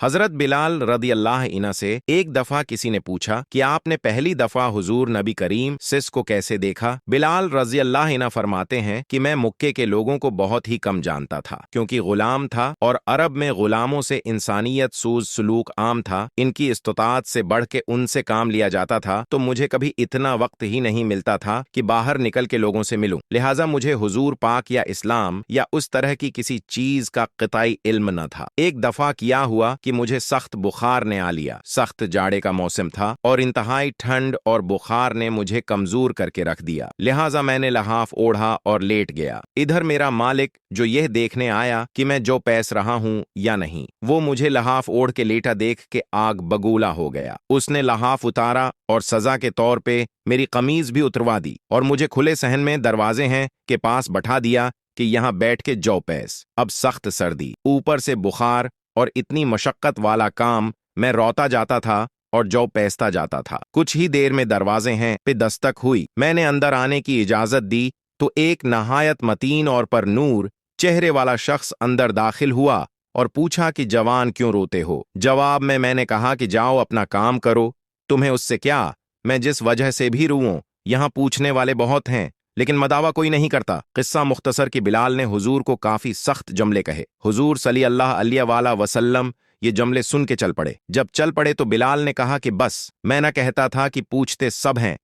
हजरत बिलाल रदी अल्लाह इन्हा से एक दफा किसी ने पूछा कि आपने पहली दफा हुजूर नबी करीम सिस को कैसे देखा। बिलाल रजी अल्लाह इन्हा फरमाते हैं कि मैं मुक्के के लोगों को बहुत ही कम जानता था, क्योंकि गुलाम था और अरब में गुलामों से इंसानियत सूज सलूक आम था। इनकी इस्तात से बढ़ के उनसे काम लिया जाता था, तो मुझे कभी इतना वक्त ही नहीं मिलता था कि बाहर निकल के लोगों से मिलूं। लिहाजा मुझे हुजूर पाक या इस्लाम या उस तरह की किसी चीज का क़िताई इल्म न था। एक दफा किया हुआ कि मुझे सख्त बुखार ने आ लिया। सख्त जाड़े का मौसम था और इंतहाई ठंड और बुखार ने मुझे कमजोर करके रख दिया। लिहाजा मैंने लहाफ ओढ़ा और लेट गया। इधर मेरा मालिक जो यह देखने आया कि मैं जो पैस रहा हूं या नहीं, वो मुझे लहाफ ओढ़ के लेटा देख के आग बगूला हो गया। उसने लहाफ उतारा और सजा के तौर पे मेरी कमीज भी उतरवा दी और मुझे खुले सहन में दरवाजे हैं के पास बैठा दिया कि यहाँ बैठ के जौ पैस। अब सख्त सर्दी, ऊपर से बुखार और इतनी मशक्कत वाला काम, मैं रोता जाता था और जौ पैसता जाता था। कुछ ही देर में दरवाजे हैं पे दस्तक हुई। मैंने अंदर आने की इजाजत दी तो एक नहायत मतीन और पर नूर चेहरे वाला शख्स अंदर दाखिल हुआ और पूछा कि जवान क्यों रोते हो। जवाब में मैंने कहा कि जाओ अपना काम करो, तुम्हें उससे क्या, मैं जिस वजह से भी रूऊं, यहाँ पूछने वाले बहुत हैं लेकिन मदावा कोई नहीं करता। किस्सा मुख्तसर कि बिलाल ने हुजूर को काफी सख्त जमले कहे। हुजूर सल्लल्लाहु अलैहि वसल्लम ये जमले सुन के चल पड़े। जब चल पड़े तो बिलाल ने कहा कि बस, मैं न कहता था कि पूछते सब हैं,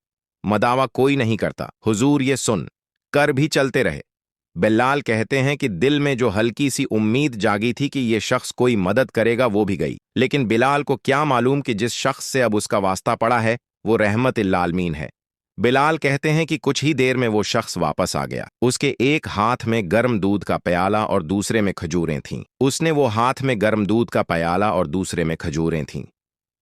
मदावा कोई नहीं करता। हुजूर ये सुन कर भी चलते रहे। बिलाल कहते हैं कि दिल में जो हल्की सी उम्मीद जागी थी कि ये शख्स कोई मदद करेगा वो भी गई, लेकिन बिलाल को क्या मालूम कि जिस शख्स से अब उसका वास्ता पड़ा है वो रहमत-इल आलमीन है। बिलाल कहते हैं कि कुछ ही देर में वो शख्स वापस आ गया। उसके एक हाथ में गर्म दूध का प्याला और दूसरे में खजूरें थीं। उसने वो हाथ में गर्म दूध का प्याला और दूसरे में खजूरें थीं।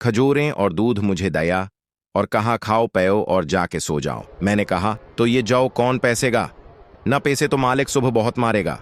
खजूरें और दूध मुझे दया और कहा खाओ पयो और जाके सो जाओ। मैंने कहा तो ये जौ कौन पैसेगा? न पैसे तो मालिक सुबह बहुत मारेगा।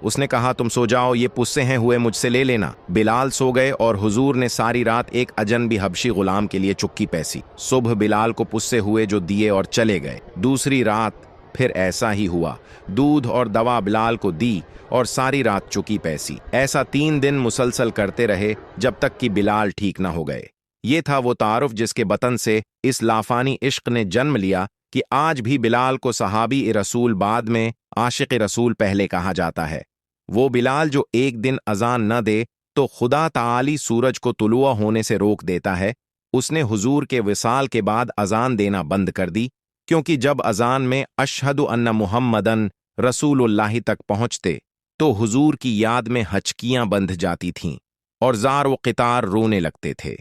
उसने कहा तुम सो जाओ, ये पुस्से हैं हुए मुझसे ले लेना। बिलाल सो गए और हुजूर ने सारी रात एक अजनबी हबशी गुलाम के लिए चुक्की पैसी। सुबह बिलाल को पुस्से हुए जो दिए और चले गए। दूसरी रात फिर ऐसा ही हुआ। दूध और दवा बिलाल को दी और सारी रात चुकी पैसी। ऐसा 3 दिन मुसलसल करते रहे जब तक कि बिलाल ठीक न हो गए। ये था वो तारुफ जिसके बतन से इस लाफानी इश्क ने जन्म लिया कि आज भी बिलाल को सहाबी रसूल बाद में आशिक रसूल पहले कहा जाता है। वो बिलाल जो एक दिन अजान न दे तो खुदा ताली सूरज को तुलुआ होने से रोक देता है। उसने हुजूर के विसाल के बाद अजान देना बंद कर दी, क्योंकि जब अजान में अशहदु अन्ना मुहम्मदन रसूलुल्लाह तक पहुंचते तो हुजूर की याद में हचकियां बंध जाती थीं और जार व क़ितार रोने लगते थे।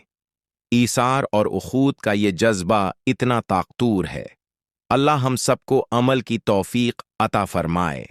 ईसार और उखूत का ये जज्बा इतना ताकतूर है। अल्लाह हम सबको अमल की तौफीक अता फरमाए।